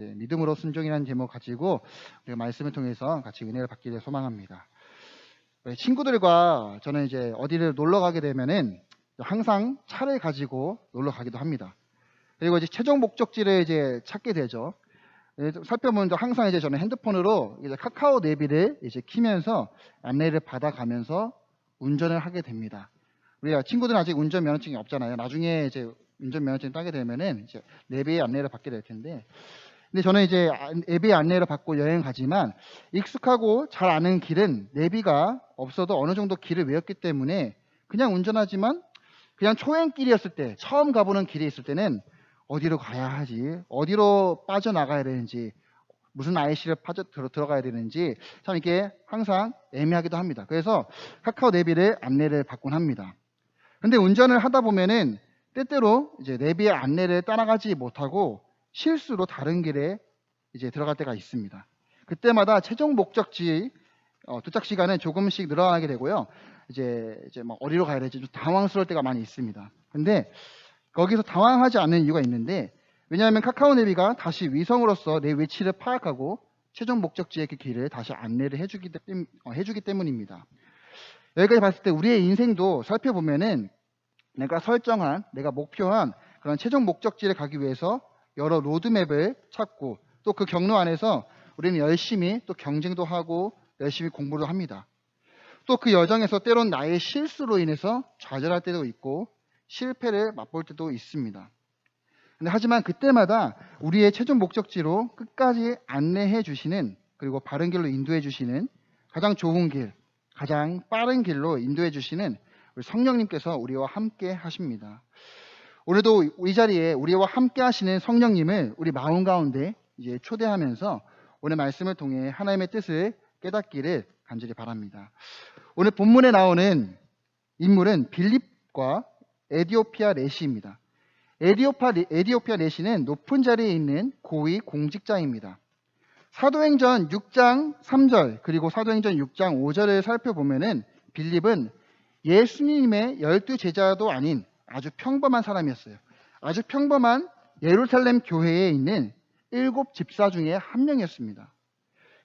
믿음으로 순종이라는 제목 가지고 우리가 말씀을 통해서 같이 은혜를 받기를 소망합니다. 친구들과 저는 이제 어디를 놀러 가게 되면은 항상 차를 가지고 놀러 가기도 합니다. 그리고 이제 최종 목적지를 이제 찾게 되죠. 살펴보면 항상 이제 저는 핸드폰으로 이제 카카오 내비를 이제 키면서 안내를 받아가면서 운전을 하게 됩니다. 우리가 친구들은 아직 운전 면허증이 없잖아요. 나중에 이제 운전 면허증 따게 되면은 이제 내비의 안내를 받게 될 텐데, 근데 저는 이제 내비 안내를 받고 여행 가지만 익숙하고 잘 아는 길은 내비가 없어도 어느 정도 길을 외웠기 때문에 그냥 운전하지만 그냥 초행길이었을 때, 처음 가보는 길이 있을 때는 어디로 가야 하지, 어디로 빠져나가야 되는지, 무슨 IC를 들어가야 되는지 참 이게 항상 애매하기도 합니다. 그래서 카카오 내비를 안내를 받곤 합니다. 근데 운전을 하다 보면은 때때로 이제 내비의 안내를 따라가지 못하고 실수로 다른 길에 이제 들어갈 때가 있습니다. 그때마다 최종 목적지 도착 시간은 조금씩 늘어나게 되고요. 이제 막 어디로 가야 될지 좀 당황스러울 때가 많이 있습니다. 근데 거기서 당황하지 않는 이유가 있는데, 왜냐하면 카카오 내비가 다시 위성으로서 내 위치를 파악하고 최종 목적지의 그 길을 다시 안내를 해주기 때문입니다. 여기까지 봤을 때 우리의 인생도 살펴보면은 내가 목표한 그런 최종 목적지를 가기 위해서 여러 로드맵을 찾고 또 그 경로 안에서 우리는 열심히 또 경쟁도 하고 열심히 공부를 합니다. 또 그 여정에서 때론 나의 실수로 인해서 좌절할 때도 있고 실패를 맛볼 때도 있습니다. 근데 하지만 그때마다 우리의 최종 목적지로 끝까지 안내해 주시는, 그리고 바른 길로 인도해 주시는, 가장 좋은 길, 가장 빠른 길로 인도해 주시는 우리 성령님께서 우리와 함께 하십니다. 오늘도 이 자리에 우리와 함께 하시는 성령님을 우리 마음 가운데 이제 초대하면서 오늘 말씀을 통해 하나님의 뜻을 깨닫기를 간절히 바랍니다. 오늘 본문에 나오는 인물은 빌립과 에디오피아 내시입니다. 에디오피아 내시는 높은 자리에 있는 고위 공직자입니다. 사도행전 6장 3절 그리고 사도행전 6장 5절을 살펴보면은 빌립은 예수님의 12제자도 아닌 아주 평범한 사람이었어요. 아주 평범한 예루살렘 교회에 있는 7 집사 중에 한 명이었습니다.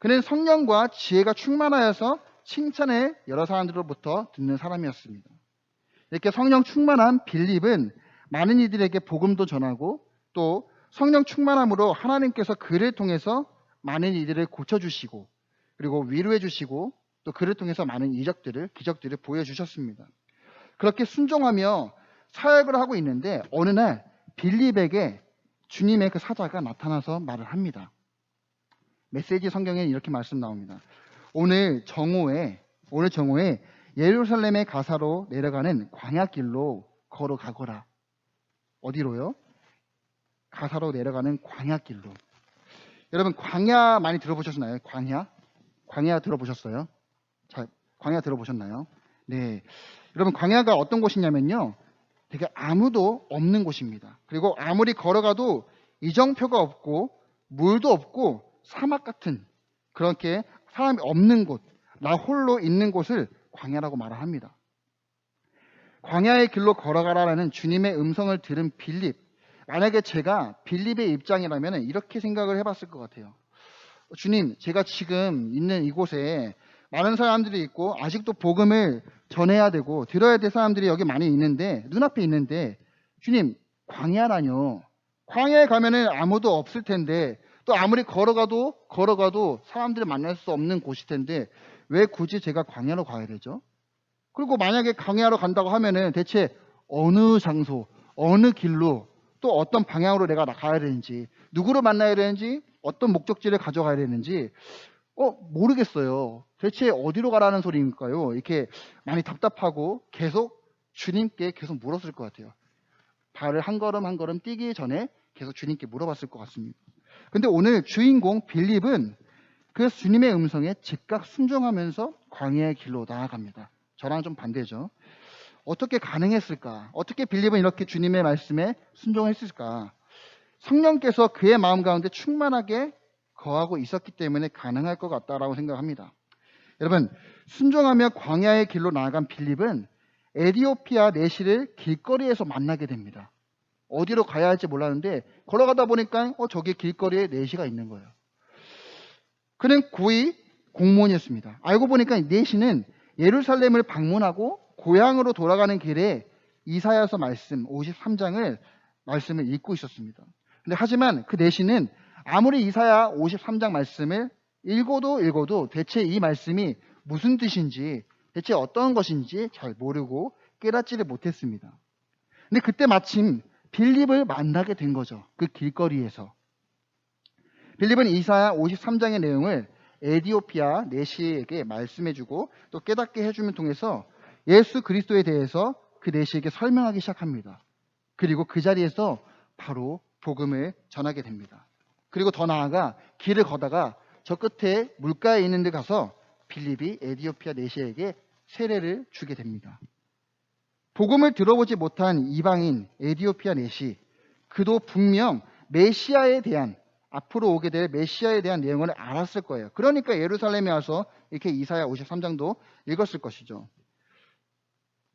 그는 성령과 지혜가 충만하여서 칭찬을 여러 사람들로부터 듣는 사람이었습니다. 이렇게 성령 충만한 빌립은 많은 이들에게 복음도 전하고 또 성령 충만함으로 하나님께서 그를 통해서 많은 이들을 고쳐주시고 그리고 위로해주시고 또 그를 통해서 많은 기적들을 보여주셨습니다. 그렇게 순종하며 사역을 하고 있는데 어느 날 빌립에게 주님의 그 사자가 나타나서 말을 합니다. 메시지 성경에는 이렇게 말씀 나옵니다. 오늘 정오에 예루살렘의 가사로 내려가는 광야길로 걸어가거라. 어디로요? 가사로 내려가는 광야길로. 여러분 광야 많이 들어보셨나요? 광야 들어보셨어요? 자, 광야 들어보셨나요? 네. 여러분 광야가 어떤 곳이냐면요, 되게 아무도 없는 곳입니다. 그리고 아무리 걸어가도 이정표가 없고 물도 없고 사막 같은, 그렇게 사람이 없는 곳, 나 홀로 있는 곳을 광야라고 말을 합니다. 광야의 길로 걸어가라는 주님의 음성을 들은 빌립, 만약에 제가 빌립의 입장이라면 이렇게 생각을 해봤을 것 같아요. 주님, 제가 지금 있는 이곳에 많은 사람들이 있고 아직도 복음을 전해야 되고 들어야 될 사람들이 여기 많이 있는데, 눈앞에 있는데, 주님, 광야라뇨. 광야에 가면은 아무도 없을 텐데, 또 아무리 걸어가도 사람들을 만날 수 없는 곳일 텐데 왜 굳이 제가 광야로 가야 되죠? 그리고 만약에 광야로 간다고 하면은 대체 어느 장소, 어느 길로, 또 어떤 방향으로 내가 가야 되는지, 누구를 만나야 되는지, 어떤 목적지를 가져가야 되는지 모르겠어요. 대체 어디로 가라는 소리일까요? 이렇게 많이 답답하고 주님께 계속 물었을 것 같아요. 발을 한 걸음 한 걸음 뛰기 전에 계속 주님께 물어봤을 것 같습니다. 근데 오늘 주인공 빌립은 그 주님의 음성에 즉각 순종하면서 광야의 길로 나아갑니다. 저랑 좀 반대죠. 어떻게 가능했을까? 어떻게 빌립은 이렇게 주님의 말씀에 순종했을까? 성령께서 그의 마음 가운데 충만하게 거하고 있었기 때문에 가능할 것 같다라고 생각합니다. 여러분, 순종하며 광야의 길로 나아간 빌립은 에디오피아 내시를 길거리에서 만나게 됩니다. 어디로 가야 할지 몰랐는데 걸어가다 보니까 저기 길거리에 내시가 있는 거예요. 그는 고위 공무원이었습니다. 알고 보니까 내시는 예루살렘을 방문하고 고향으로 돌아가는 길에 이사야서 말씀 53장을 말씀을 읽고 있었습니다. 근데 하지만 그 내시는 아무리 이사야 53장 말씀을 읽어도 대체 이 말씀이 무슨 뜻인지, 대체 어떤 것인지 잘 모르고 깨닫지를 못했습니다. 근데 그때 마침 빌립을 만나게 된 거죠. 그 길거리에서. 빌립은 이사야 53장의 내용을 에디오피아 내시에게 말씀해주고 또 깨닫게 해주면 통해서 예수 그리스도에 대해서 그 내시에게 설명하기 시작합니다. 그리고 그 자리에서 바로 복음을 전하게 됩니다. 그리고 더 나아가 길을 걷다가 저 끝에 물가에 있는 데 가서 빌립이 에디오피아 내시에게 세례를 주게 됩니다. 복음을 들어보지 못한 이방인 에디오피아 내시, 그도 분명 메시아에 대한, 앞으로 오게 될 메시아에 대한 내용을 알았을 거예요. 그러니까 예루살렘에 와서 이렇게 이사야 53장도 읽었을 것이죠.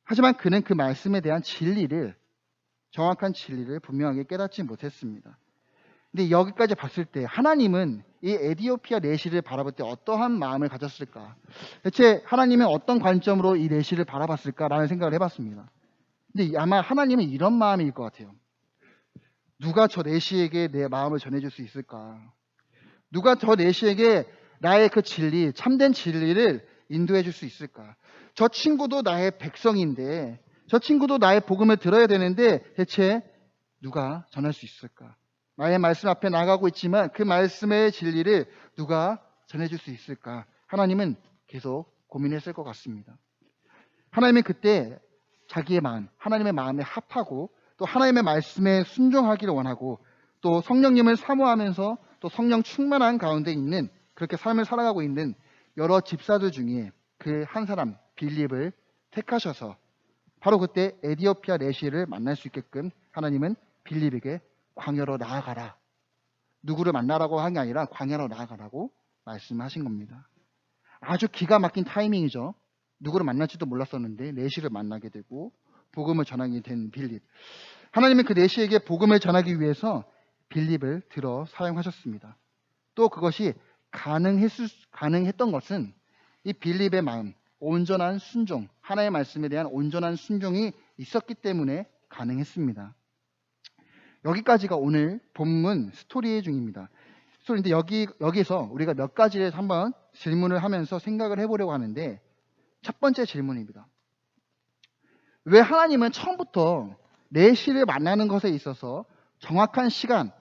하지만 그는 그 말씀에 대한 진리를, 정확한 진리를 분명하게 깨닫지 못했습니다. 근데 여기까지 봤을 때 하나님은 이 에디오피아 내시를 바라볼 때 어떠한 마음을 가졌을까? 대체 하나님은 어떤 관점으로 이 내시를 바라봤을까라는 생각을 해봤습니다. 근데 아마 하나님은 이런 마음일 것 같아요. 누가 저 내시에게 내 마음을 전해줄 수 있을까? 누가 저 내시에게 나의 그 진리, 참된 진리를 인도해 줄 수 있을까? 저 친구도 나의 백성인데, 저 친구도 나의 복음을 들어야 되는데 대체 누가 전할 수 있을까? 나의 말씀 앞에 나가고 있지만 그 말씀의 진리를 누가 전해줄 수 있을까? 하나님은 계속 고민했을 것 같습니다. 하나님은 그때 자기의 마음, 하나님의 마음에 합하고 또 하나님의 말씀에 순종하기를 원하고 또 성령님을 사모하면서 또 성령 충만한 가운데 있는, 그렇게 삶을 살아가고 있는 여러 집사들 중에 그 한 사람 빌립을 택하셔서 바로 그때 에디오피아 내시를 만날 수 있게끔 하나님은 빌립에게 광야로 나아가라, 누구를 만나라고 한 게 아니라 광야로 나아가라고 말씀하신 겁니다. 아주 기가 막힌 타이밍이죠. 누구를 만날지도 몰랐었는데 내시를 만나게 되고 복음을 전하게 된 빌립. 하나님은 그 내시에게 복음을 전하기 위해서 빌립을 들어 사용하셨습니다. 또 그것이 가능했던 것은 이 빌립의 마음, 온전한 순종, 하나님의 말씀에 대한 온전한 순종이 있었기 때문에 가능했습니다. 여기까지가 오늘 본문 스토리 중입니다. 스토리인데 여기서 우리가 몇 가지를 한번 질문을 하면서 생각을 해보려고 하는데, 첫 번째 질문입니다. 왜 하나님은 처음부터 내시를 만나는 것에 있어서 정확한 시간,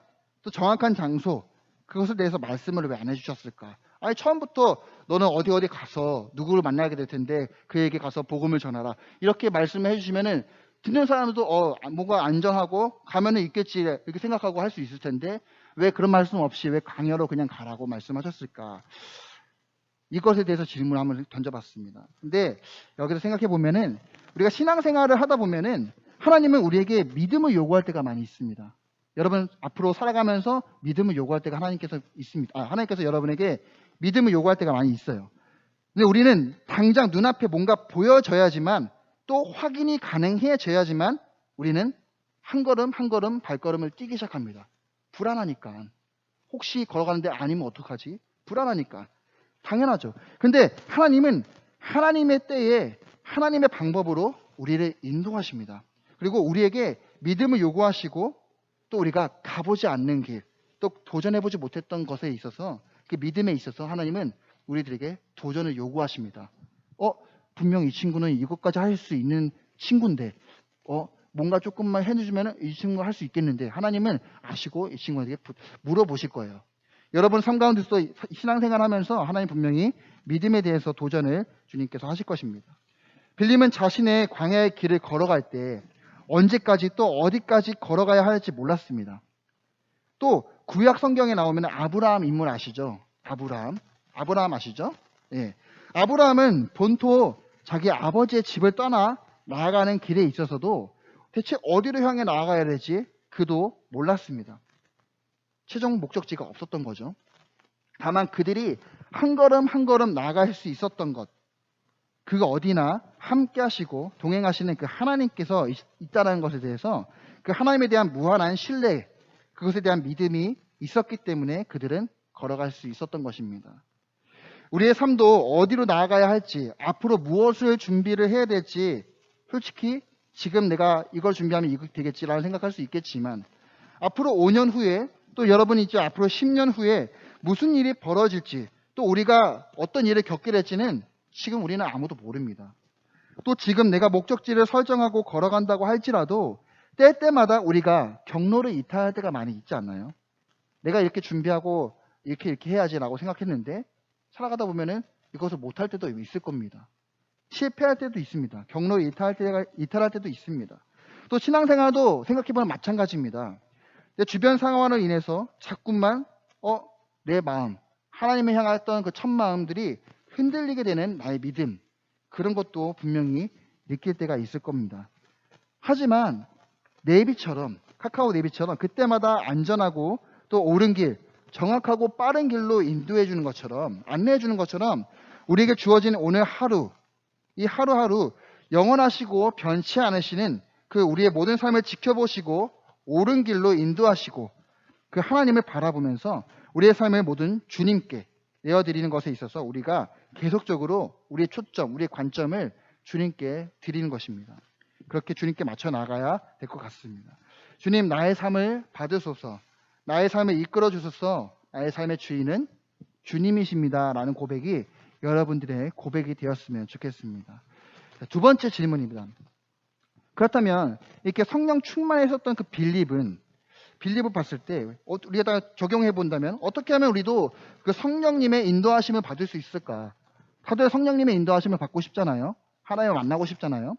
또 정확한 장소, 그것에 대해서 말씀을 왜 안 해주셨을까? 아니 처음부터 너는 어디 가서 누구를 만나게 될 텐데 그에게 가서 복음을 전하라, 이렇게 말씀을 해주시면은 듣는 사람도 뭔가 안전하고 가면은 있겠지 이렇게 생각하고 할 수 있을 텐데 왜 그런 말씀 없이 왜 광야로 그냥 가라고 말씀하셨을까? 이것에 대해서 질문을 한번 던져봤습니다. 근데 여기서 생각해 보면은 우리가 신앙생활을 하다 보면은 하나님은 우리에게 믿음을 요구할 때가 많이 있습니다. 여러분 앞으로 살아가면서 믿음을 요구할 때가 하나님께서 있습니다. 하나님께서 여러분에게 믿음을 요구할 때가 많이 있어요. 근데 우리는 당장 눈앞에 뭔가 보여져야지만 또 확인이 가능해져야지만 우리는 한 걸음 한 걸음 발걸음을 뛰기 시작합니다. 불안하니까. 혹시 걸어가는데 아니면 어떡하지? 불안하니까. 당연하죠. 근데 하나님은 하나님의 때에 하나님의 방법으로 우리를 인도하십니다. 그리고 우리에게 믿음을 요구하시고 또 우리가 가보지 않는 길, 또 도전해보지 못했던 것에 있어서 그 믿음에 있어서 하나님은 우리들에게 도전을 요구하십니다. 분명 이 친구는 이것까지 할 수 있는 친구인데 뭔가 조금만 해주면 이 친구가 할 수 있겠는데 하나님은 아시고 이 친구에게 물어보실 거예요. 여러분 삶 가운데서 신앙생활 하면서 하나님 분명히 믿음에 대해서 도전을 주님께서 하실 것입니다. 빌립은 자신의 광야의 길을 걸어갈 때 언제까지 또 어디까지 걸어가야 할지 몰랐습니다. 또 구약 성경에 나오면 아브라함 인물 아시죠? 아브라함 아시죠? 예. 아브라함은 본토 자기 아버지의 집을 떠나 나아가는 길에 있어서도 대체 어디로 향해 나아가야 될지 그도 몰랐습니다. 최종 목적지가 없었던 거죠. 다만 그들이 한 걸음 한 걸음 나아갈 수 있었던 것, 그가 어디나 함께 하시고 동행하시는 그 하나님께서 있다는 것에 대해서 그 하나님에 대한 무한한 신뢰, 그것에 대한 믿음이 있었기 때문에 그들은 걸어갈 수 있었던 것입니다. 우리의 삶도 어디로 나아가야 할지, 앞으로 무엇을 준비를 해야 될지, 솔직히 지금 내가 이걸 준비하면 이거 되겠지라는 생각할 수 있겠지만, 앞으로 5년 후에, 또 여러분이 이제 앞으로 10년 후에 무슨 일이 벌어질지, 또 우리가 어떤 일을 겪게 될지는 지금 우리는 아무도 모릅니다. 또 지금 내가 목적지를 설정하고 걸어간다고 할지라도 때때마다 우리가 경로를 이탈할 때가 많이 있지 않나요? 내가 이렇게 준비하고 이렇게 해야지라고 생각했는데 살아가다 보면은 이것을 못할 때도 있을 겁니다. 실패할 때도 있습니다. 경로를 이탈할 때도 있습니다. 또 신앙생활도 생각해보면 마찬가지입니다. 내 주변 상황으로 인해서 자꾸만 내 마음, 하나님을 향했던 그 첫 마음들이 흔들리게 되는 나의 믿음, 그런 것도 분명히 느낄 때가 있을 겁니다. 하지만 네비처럼, 카카오 네비처럼 그때마다 안전하고 또 옳은 길, 정확하고 빠른 길로 인도해 주는 것처럼, 안내해 주는 것처럼 우리에게 주어진 오늘 하루, 이 하루하루 영원하시고 변치 않으시는 그 우리의 모든 삶을 지켜보시고 옳은 길로 인도하시고 그 하나님을 바라보면서 우리의 삶을 모든 주님께 내어드리는 것에 있어서 우리가 계속적으로 우리의 초점, 우리의 관점을 주님께 드리는 것입니다. 그렇게 주님께 맞춰 나가야 될 것 같습니다. 주님, 나의 삶을 받으소서, 나의 삶을 이끌어 주소서, 나의 삶의 주인은 주님이십니다 라는 고백이 여러분들의 고백이 되었으면 좋겠습니다. 두 번째 질문입니다. 그렇다면 이렇게 성령 충만했었던 그 빌립을 봤을 때 우리가 다 적용해 본다면 어떻게 하면 우리도 그 성령님의 인도하심을 받을 수 있을까? 다들 성령님의 인도하심을 받고 싶잖아요. 하나님을 만나고 싶잖아요.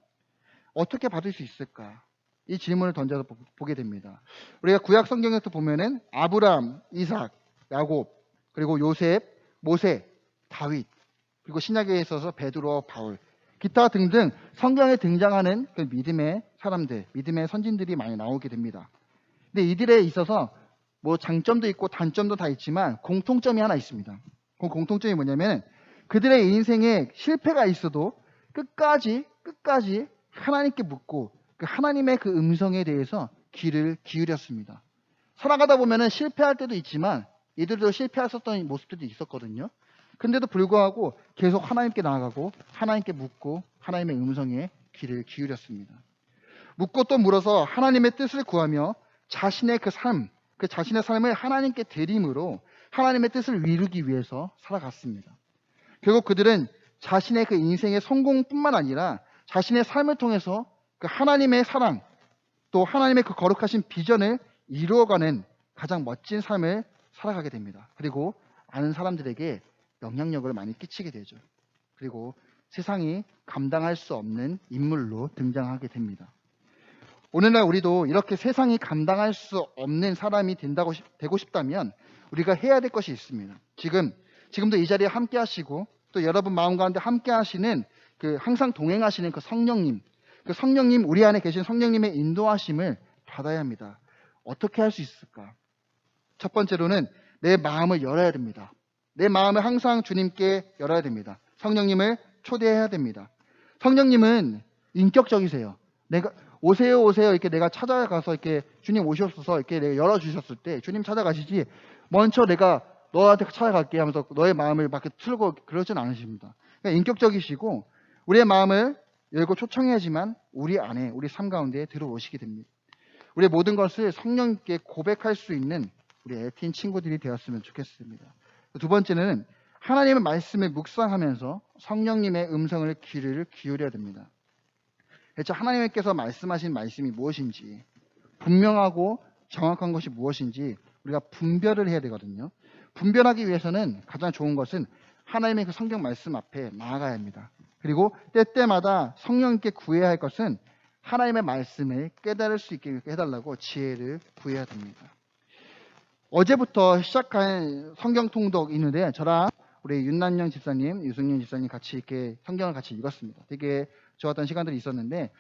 어떻게 받을 수 있을까? 이 질문을 던져서 보게 됩니다. 우리가 구약 성경에서 보면은 아브람, 이삭, 야곱, 그리고 요셉, 모세, 다윗, 그리고 신약에 있어서 베드로, 바울, 기타 등등 성경에 등장하는 그 믿음의 사람들, 믿음의 선진들이 많이 나오게 됩니다. 근데 이들에 있어서 뭐 장점도 있고 단점도 다 있지만 공통점이 하나 있습니다. 그 공통점이 뭐냐면 그들의 인생에 실패가 있어도 끝까지 하나님께 묻고 그 하나님의 그 음성에 대해서 귀를 기울였습니다. 살아가다 보면은 실패할 때도 있지만 이들도 실패했었던 모습들도 있었거든요. 근데도 불구하고 계속 하나님께 나아가고 하나님께 묻고 하나님의 음성에 귀를 기울였습니다. 묻고 또 물어서 하나님의 뜻을 구하며 자신의 자신의 삶을 하나님께 드림으로 하나님의 뜻을 이루기 위해서 살아갔습니다. 결국 그들은 자신의 그 인생의 성공뿐만 아니라 자신의 삶을 통해서 그 하나님의 사랑, 또 하나님의 그 거룩하신 비전을 이루어가는 가장 멋진 삶을 살아가게 됩니다. 그리고 아는 사람들에게 영향력을 많이 끼치게 되죠. 그리고 세상이 감당할 수 없는 인물로 등장하게 됩니다. 오늘날 우리도 이렇게 세상이 감당할 수 없는 사람이 되고 싶다면 우리가 해야 될 것이 있습니다. 지금도 이 자리에 함께 하시고 또 여러분 마음 가운데 함께 하시는 그 항상 동행하시는 그 성령님, 우리 안에 계신 성령님의 인도하심을 받아야 합니다. 어떻게 할 수 있을까? 첫 번째로는 내 마음을 열어야 됩니다. 내 마음을 항상 주님께 열어야 됩니다. 성령님을 초대해야 됩니다. 성령님은 인격적이세요. 오세요 이렇게 내가 찾아가서 이렇게 주님 오셨어서 이렇게 내가 열어주셨을 때 주님 찾아가시지 먼저 내가 너한테 찾아갈게 하면서 너의 마음을 막 틀고 그러진 않으십니다. 그러니까 인격적이시고 우리의 마음을 열고 초청해야지만 우리 안에 우리 삶 가운데 들어오시게 됩니다. 우리의 모든 것을 성령님께 고백할 수 있는 우리 애틴 친구들이 되었으면 좋겠습니다. 두 번째는 하나님의 말씀을 묵상하면서 성령님의 음성을 귀를 기울여야 됩니다. 대체 하나님께서 말씀하신 말씀이 무엇인지 분명하고 정확한 것이 무엇인지 우리가 분별을 해야 되거든요. 분별하기 위해서는 가장 좋은 것은 하나님의 그 성경 말씀 앞에 나아가야 합니다. 그리고 때때마다 성령님께 구해야 할 것은 하나님의 말씀을 깨달을 수 있게 해달라고 지혜를 구해야 됩니다. 어제부터 시작한 성경 통독 있는데 저랑 우리 윤난영 집사님, 유승윤 집사님 같이 이렇게 성경을 같이 읽었습니다. 되게 좋았던 시간들이 있었는데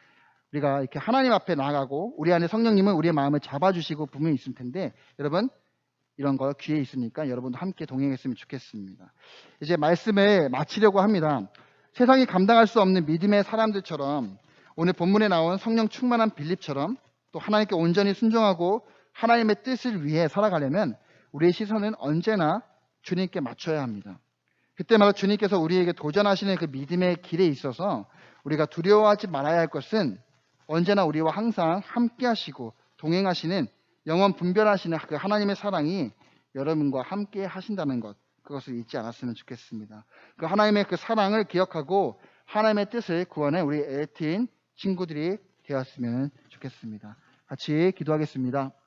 우리가 이렇게 하나님 앞에 나가고 우리 안에 성령님은 우리의 마음을 잡아주시고 분명히 있을 텐데 여러분 이런 거 귀에 있으니까 여러분도 함께 동행했으면 좋겠습니다. 이제 말씀을 마치려고 합니다. 세상이 감당할 수 없는 믿음의 사람들처럼 오늘 본문에 나온 성령 충만한 빌립처럼 또 하나님께 온전히 순종하고 하나님의 뜻을 위해 살아가려면 우리의 시선은 언제나 주님께 맞춰야 합니다. 그때마다 주님께서 우리에게 도전하시는 그 믿음의 길에 있어서 우리가 두려워하지 말아야 할 것은 언제나 우리와 항상 함께 하시고 동행하시는 영원 분별하시는 그 하나님의 사랑이 여러분과 함께 하신다는 것, 그것을 잊지 않았으면 좋겠습니다. 그 하나님의 그 사랑을 기억하고 하나님의 뜻을 구하는 우리 LT인 친구들이 되었으면 좋겠습니다. 같이 기도하겠습니다.